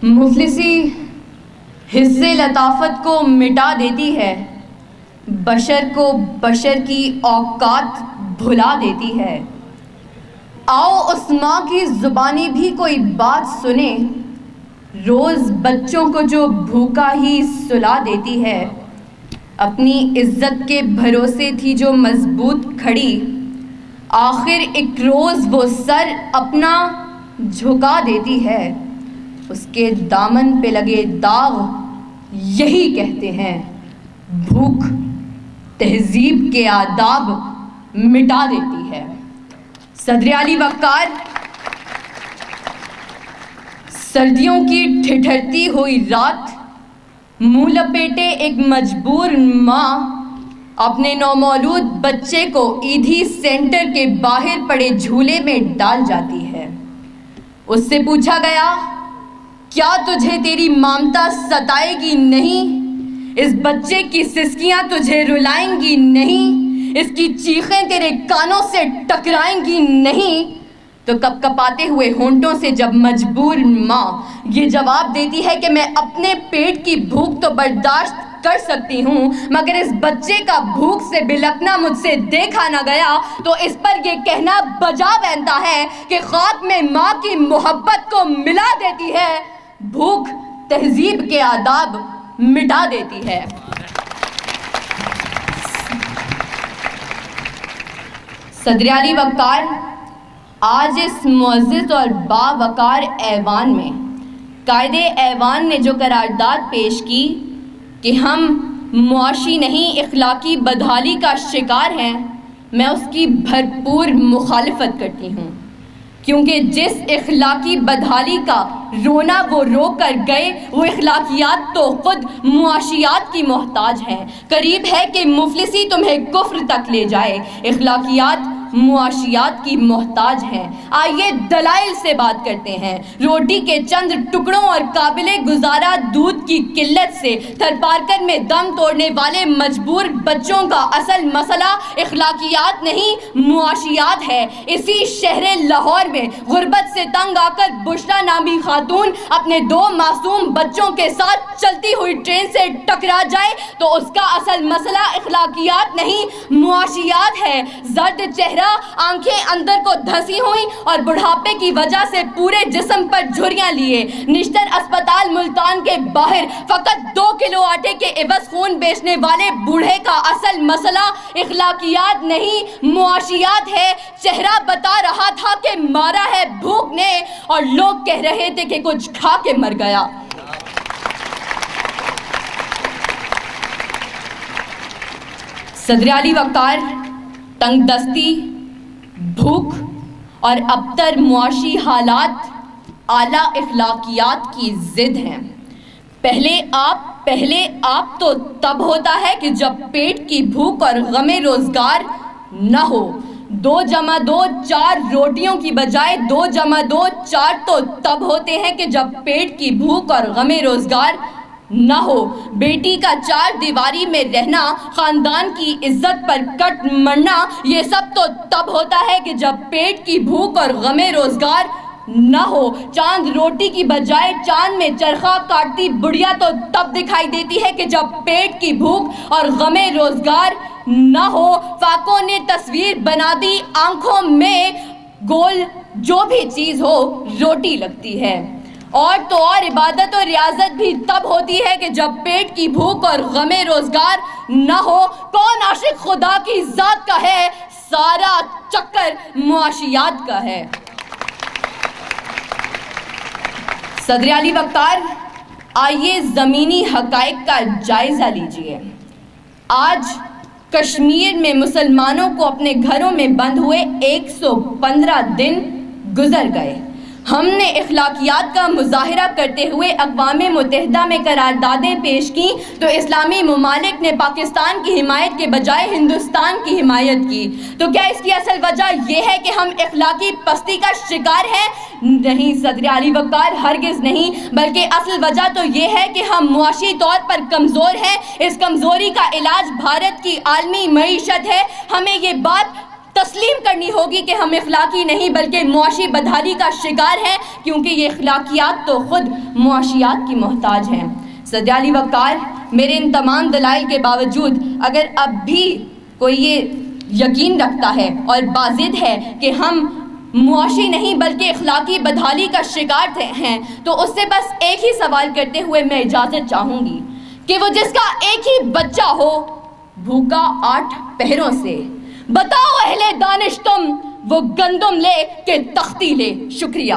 مفلسی حصے لطافت کو مٹا دیتی ہے، بشر کو بشر کی اوقات بھلا دیتی ہے۔ آؤ اس ماں کی زبانی بھی کوئی بات سنے، روز بچوں کو جو بھوکا ہی سلا دیتی ہے۔ اپنی عزت کے بھروسے تھی جو مضبوط کھڑی، آخر ایک روز وہ سر اپنا جھکا دیتی ہے۔ اس کے دامن پہ لگے داغ یہی کہتے ہیں، بھوک تہذیب کے آداب مٹا دیتی ہے۔ صدر علی وقار، سردیوں کی ٹھٹھرتی ہوئی رات، منہ لپیٹے ایک مجبور ماں اپنے نومولود بچے کو ایدھی سینٹر کے باہر پڑے جھولے میں ڈال جاتی ہے۔ اس سے پوچھا گیا، کیا تجھے تیری مامتا ستائے گی نہیں؟ اس بچے کی سسکیاں تجھے رلائیں گی نہیں؟ اس کی چیخیں تیرے کانوں سے ٹکرائیں گی نہیں؟ تو کپ کپاتے ہوئے ہونٹوں سے جب مجبور ماں یہ جواب دیتی ہے کہ میں اپنے پیٹ کی بھوک تو برداشت کر سکتی ہوں، مگر اس بچے کا بھوک سے بلکنا مجھ سے دیکھا نہ گیا، تو اس پر یہ کہنا بجا بنتا ہے کہ خاک میں ماں کی محبت کو ملا دیتی ہے، بھوک تہذیب کے آداب مٹا دیتی ہے۔ صدر علی وقار، آج اس معزز اور باوقار ایوان میں قائد ایوان نے جو قرارداد پیش کی کہ ہم معاشی نہیں اخلاقی بدحالی کا شکار ہیں، میں اس کی بھرپور مخالفت کرتی ہوں، کیونکہ جس اخلاقی بدحالی کا رونا وہ رو کر گئے، وہ اخلاقیات تو خود معاشیات کی محتاج ہیں۔ قریب ہے کہ مفلسی تمہیں کفر تک لے جائے، اخلاقیات معاشیات کی محتاج ہیں۔ آئیے دلائل سے بات کرتے ہیں۔ روٹی کے چند ٹکڑوں اور قابل گزارا دودھ کی قلت سے تھر پارکر میں دم توڑنے والے مجبور بچوں کا اصل مسئلہ اخلاقیات نہیں معاشیات ہے۔ اسی شہر لاہور میں غربت سے تنگ آ کر بشرا نامی خاتون اپنے 2 معصوم بچوں کے ساتھ چلتی ہوئی ٹرین سے ٹکرا جائے تو اس کا اصل مسئلہ اخلاقیات نہیں معاشیات ہے۔ زرد چہرہ، آنکھیں اندر کو دھسی ہوئی اور بڑھاپے کی وجہ سے پورے جسم پر جھریاں لیے نشتر اسپتال ملتان کے باہر فقط 2 کلو آٹے کے عوض خون بیچنے والے بوڑھے کا اصل مسئلہ اخلاقیات نہیں معاشیات ہے۔ چہرہ بتا رہا تھا کہ مارا ہے بھوک نے، اور لوگ کہہ رہے تھے کہ کچھ کھا کے مر گیا۔ صدر علی وقار، تنگ دستی، بھوک اور ابتر معاشی حالات اعلیٰ اخلاقیات کی ضد ہیں۔ پہلے آپ تو تب ہوتا ہے کہ جب پیٹ کی بھوک اور غم روزگار نہ ہو۔ 2 جمع 2 4 روٹیوں کی بجائے 2 جمع 2 4 تو تب ہوتے ہیں کہ جب پیٹ کی بھوک اور غم روزگار نہ ہو۔ بیٹی کا 4 دیواری میں رہنا، خاندان کی عزت پر کٹ مرنا، یہ سب تو تب ہوتا ہے کہ جب پیٹ کی بھوک اور غم روزگار نہ ہو۔ چاند روٹی کی بجائے چاند میں چرخہ کاٹتی بڑھیا تو تب دکھائی دیتی ہے کہ جب پیٹ کی بھوک اور غم روزگار نہ ہو۔ فاقوں نے تصویر بنا دی آنکھوں میں، گول جو بھی چیز ہو روٹی لگتی ہے۔ اور تو اور عبادت اور ریاضت بھی تب ہوتی ہے کہ جب پیٹ کی بھوک اور غم روزگار نہ ہو۔ کون عاشق خدا کی ذات کا ہے، سارا چکر معاشیات کا ہے۔ صدر علی وقار، آئیے زمینی حقائق کا جائزہ لیجئے۔ آج کشمیر میں مسلمانوں کو اپنے گھروں میں بند ہوئے 115 دن گزر گئے۔ ہم نے اخلاقیات کا مظاہرہ کرتے ہوئے اقوام متحدہ میں قراردادیں پیش کی تو اسلامی ممالک نے پاکستان کی حمایت کے بجائے ہندوستان کی حمایت کی۔ تو کیا اس کی اصل وجہ یہ ہے کہ ہم اخلاقی پستی کا شکار ہیں؟ نہیں صدر علی وقار، ہرگز نہیں، بلکہ اصل وجہ تو یہ ہے کہ ہم معاشی طور پر کمزور ہیں۔ اس کمزوری کا علاج بھارت کی عالمی معیشت ہے۔ ہمیں یہ بات تسلیم کرنی ہوگی کہ ہم اخلاقی نہیں بلکہ معاشی بدحالی کا شکار ہیں، کیونکہ یہ اخلاقیات تو خود معاشیات کی محتاج ہیں۔ صدر علی وقار، میرے ان تمام دلائل کے باوجود اگر اب بھی کوئی یہ یقین رکھتا ہے اور بازد ہے کہ ہم معاشی نہیں بلکہ اخلاقی بدحالی کا شکار ہیں، تو اس سے بس ایک ہی سوال کرتے ہوئے میں اجازت چاہوں گی کہ وہ جس کا ایک ہی بچہ ہو بھوکا 8 پہروں سے، بتاؤ اہل دانش تم وہ گندم لے کہ تختی لے۔ شکریہ۔